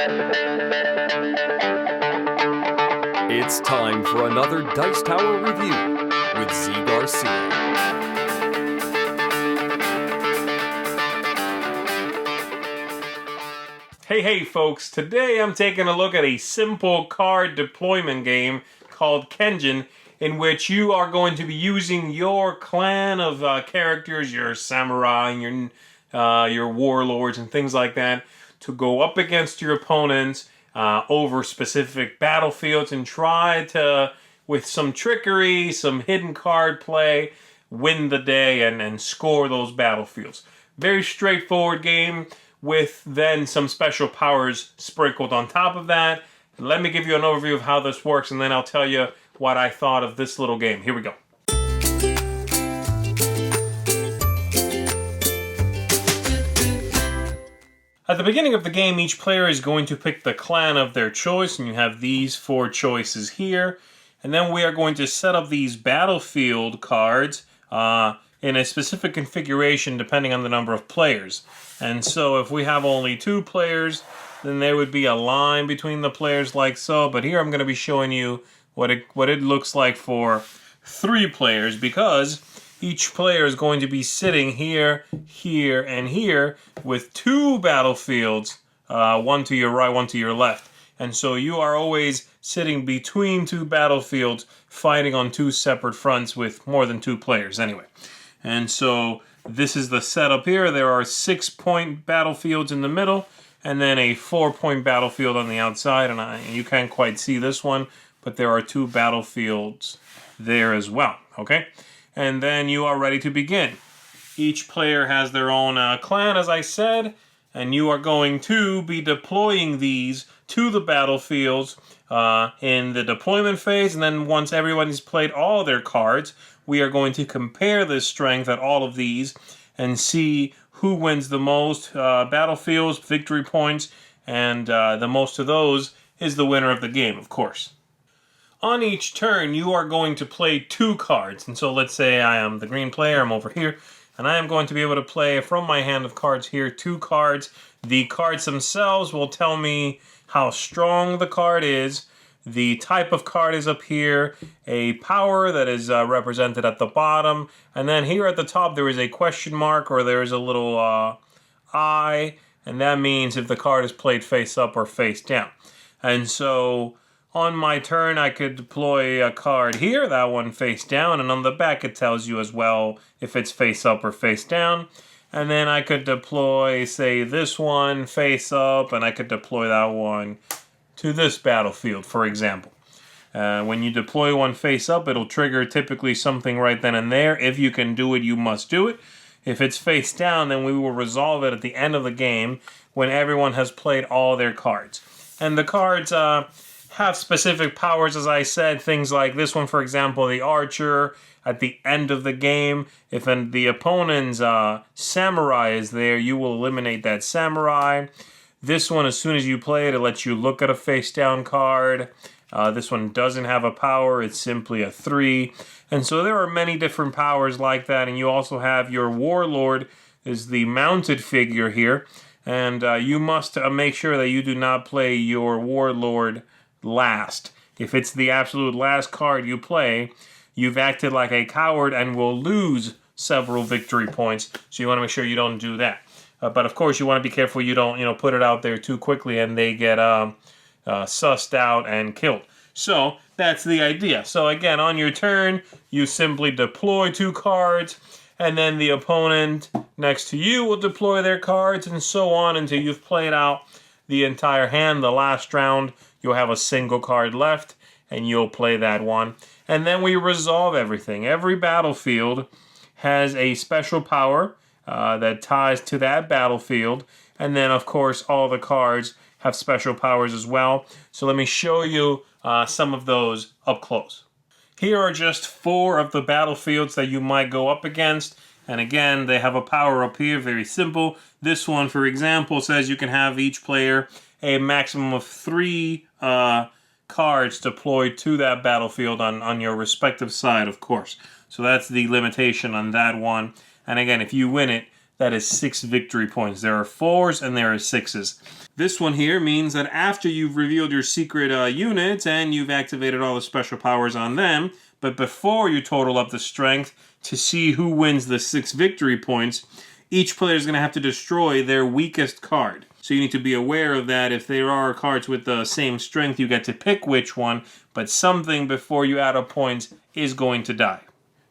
It's time for another Dice Tower review with Zee Garcia. Hey folks, today I'm taking a look at a simple card deployment game called Kenjin, in which you are going to be using your clan of characters, your samurai, and your warlords and things like that, to go up against your opponents over specific battlefields and try to, with some trickery, some hidden card play, win the day and score those battlefields. Very straightforward game with then some special powers sprinkled on top of that. Let me give you an overview of how this works, and then I'll tell you what I thought of this little game. Here we go. At the beginning of the game, each player is going to pick the clan of their choice, and you have these 4 choices here. And then we are going to set up these battlefield cards in a specific configuration depending on the number of players. And so if we have only 2 players, then there would be a line between the players like so. But here I'm going to be showing you what it looks like for 3 players, because each player is going to be sitting here, here, and here with 2 battlefields, one to your right, one to your left. And so you are always sitting between 2 battlefields, fighting on 2 separate fronts with more than 2 players anyway. And so this is the setup here. There are 6-point battlefields in the middle, and then a 4-point battlefield on the outside. And you can't quite see this one, but there are 2 battlefields there as well. Okay? And then you are ready to begin. Each player has their own clan, as I said, and you are going to be deploying these to the battlefields in the deployment phase. And then once everybody's played all their cards, we are going to compare the strength at all of these and see who wins the most battlefields, victory points, and the most of those is the winner of the game, of course. On each turn, you are going to play 2 cards. And so let's say I am the green player, I'm over here, and I am going to be able to play from my hand of cards here 2 cards. The cards themselves will tell me how strong the card is. The type of card is up here, a power that is represented at the bottom, and then here at the top there is a question mark, or there is a little I, and that means if the card is played face up or face down. And so on my turn, I could deploy a card here, that one face down, and on the back it tells you as well if it's face up or face down. And then I could deploy, say, this one face up, and I could deploy that one to this battlefield, for example. When you deploy one face up, it'll trigger typically something right then and there. If you can do it, you must do it. If it's face down, then we will resolve it at the end of the game when everyone has played all their cards. And the cards have specific powers, as I said, things like this one, for example, the archer. At the end of the game, if the opponent's samurai is there, you will eliminate that samurai. This one, as soon as you play it, it lets you look at a face-down card. This one doesn't have a power, it's simply a 3. And so there are many different powers like that, and you also have your warlord, is the mounted figure here. And you must make sure that you do not play your warlord last. If it's the absolute last card you play, you've acted like a coward and will lose several victory points. So you want to make sure you don't do that. But of course, you want to be careful you don't, put it out there too quickly and they get sussed out and killed. So that's the idea. So again, on your turn, you simply deploy 2 cards, and then the opponent next to you will deploy their cards, and so on until you've played out the entire hand. The last round, you'll have a single card left, and you'll play that one. And then we resolve everything. Every battlefield has a special power that ties to that battlefield. And then, of course, all the cards have special powers as well. So let me show you some of those up close. Here are just 4 of the battlefields that you might go up against. And again, they have a power up here, very simple. This one, for example, says you can have each player a maximum of 3 cards deployed to that battlefield on your respective side, of course. So that's the limitation on that one. And again, if you win it, that is 6 victory points. There are 4s and there are 6s. This one here means that after you've revealed your secret units and you've activated all the special powers on them, but before you total up the strength to see who wins the 6 victory points, each player is going to have to destroy their weakest card. So you need to be aware of that. If there are cards with the same strength, you get to pick which one, but something before you add up points is going to die.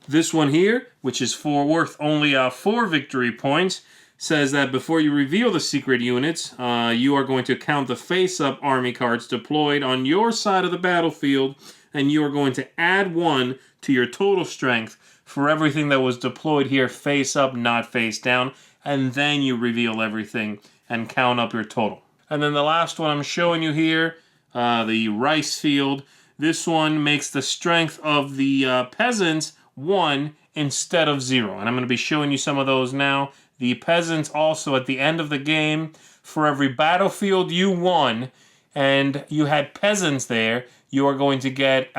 This one here, which is worth only 4 victory points, says that before you reveal the secret units, you are going to count the face-up army cards deployed on your side of the battlefield, and you are going to add 1 to your total strength for everything that was deployed here face-up, not face-down, and then you reveal everything and count up your total. And then the last one I'm showing you here, the rice field. This one makes the strength of the peasants 1 instead of 0. And I'm going to be showing you some of those now. The peasants also, at the end of the game, for every battlefield you won and you had peasants there, you are going to get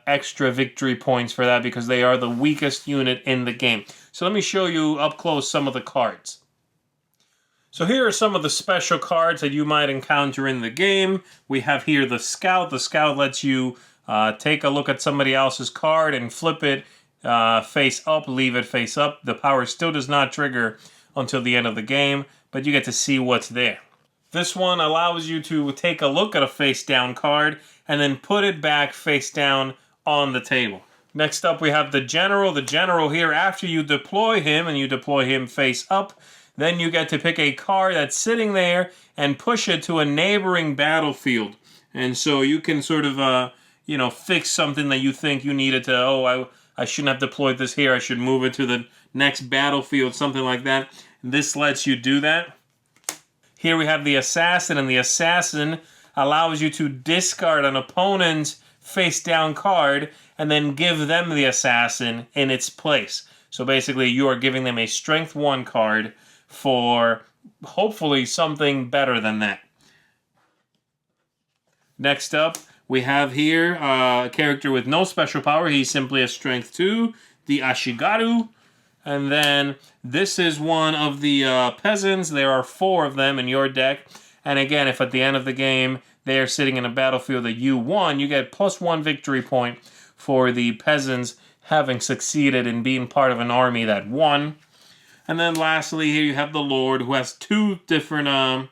extra victory points for that because they are the weakest unit in the game. So let me show you up close some of the cards. So here are some of the special cards that you might encounter in the game. We have here the Scout. The Scout lets you take a look at somebody else's card and flip it face up, leave it face up. The power still does not trigger until the end of the game, but you get to see what's there. This one allows you to take a look at a face-down card and then put it back face-down on the table. Next up, we have the General. The General here, after you deploy him, and you deploy him face-up, then you get to pick a card that's sitting there and push it to a neighboring battlefield. And so you can sort of, fix something that you think you needed to, I shouldn't have deployed this here, I should move it to the next battlefield, something like that. This lets you do that. Here we have the Assassin, and the Assassin allows you to discard an opponent's face-down card and then give them the Assassin in its place. So basically you are giving them a Strength 1 card for hopefully something better than that. Next up, we have here a character with no special power. He's simply a Strength 2, the Ashigaru. And then this is one of the peasants. There are 4 of them in your deck. And again, if at the end of the game they are sitting in a battlefield that you won, you get +1 victory point for the peasants having succeeded in being part of an army that won. And then lastly, here you have the Lord, who has 2 different,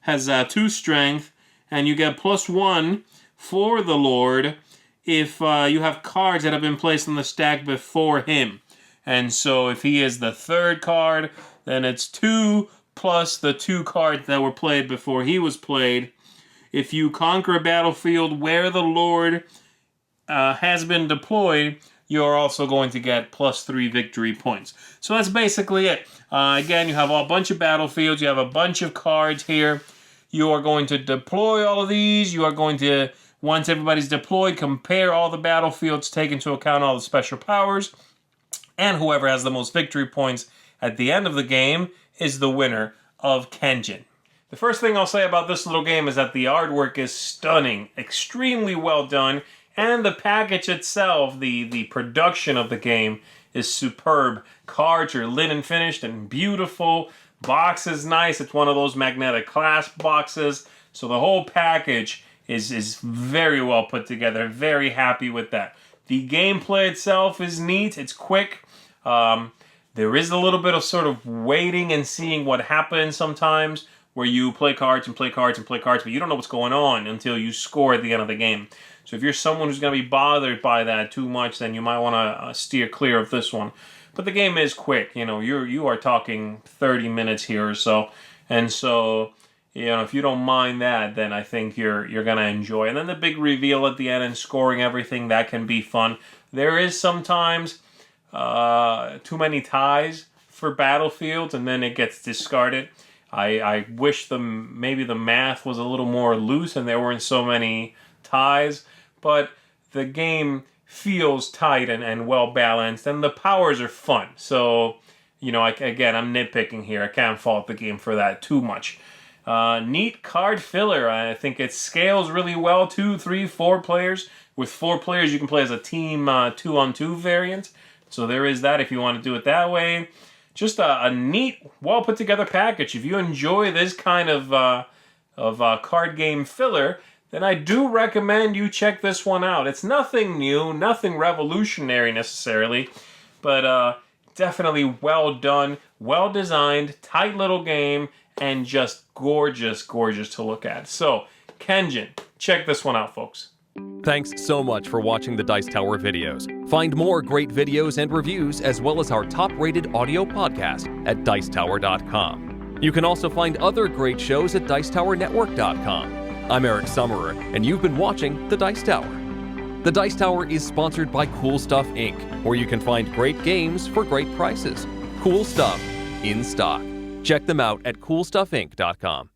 has 2 strength, and you get +1 for the Lord if you have cards that have been placed on the stack before him. And so if he is the 3rd card, then it's 2 plus the 2 cards that were played before he was played. If you conquer a battlefield where the Lord has been deployed, you're also going to get +3 victory points. So that's basically it. Again, you have a bunch of battlefields. You have a bunch of cards here. You are going to deploy all of these. You are going to, once everybody's deployed, compare all the battlefields, take into account all the special powers. And whoever has the most victory points at the end of the game is the winner of Kenjin. The first thing I'll say about this little game is that the artwork is stunning, extremely well done, and the package itself, the production of the game, is superb. Cards are linen finished and beautiful. Box is nice. It's one of those magnetic clasp boxes. So the whole package is very well put together. Very happy with that. The gameplay itself is neat. It's quick. There is a little bit of sort of waiting and seeing what happens sometimes, where you play cards and play cards and play cards, but you don't know what's going on until you score at the end of the game. So if you're someone who's going to be bothered by that too much, then you might want to steer clear of this one. But the game is quick. You are talking 30 minutes here or so, and so if you don't mind that, then I think you're going to enjoy. And then the big reveal at the end and scoring everything, that can be fun. There is sometimes too many ties for battlefields, and then it gets discarded. I wish maybe the math was a little more loose and there weren't so many ties, but the game feels tight and well balanced, and the powers are fun. So, again, I'm nitpicking here. I can't fault the game for that too much. Neat card filler. I think it scales really well. 2, 3, 4 players. With 4 players, you can play as a team 2-on-2 variant. So there is that if you want to do it that way. just a neat, well put together package. If you enjoy this kind of card game filler, then I do recommend you check this one out. It's nothing new, nothing revolutionary necessarily, but definitely well done, well designed, tight little game, and just gorgeous, gorgeous to look at. So, Kenjin, check this one out, folks. Thanks so much for watching the Dice Tower videos. Find more great videos and reviews, as well as our top-rated audio podcast at Dicetower.com. You can also find other great shows at Dicetowernetwork.com. I'm Eric Summerer, and you've been watching The Dice Tower. The Dice Tower is sponsored by Cool Stuff Inc., where you can find great games for great prices. Cool stuff in stock. Check them out at CoolStuffInc.com.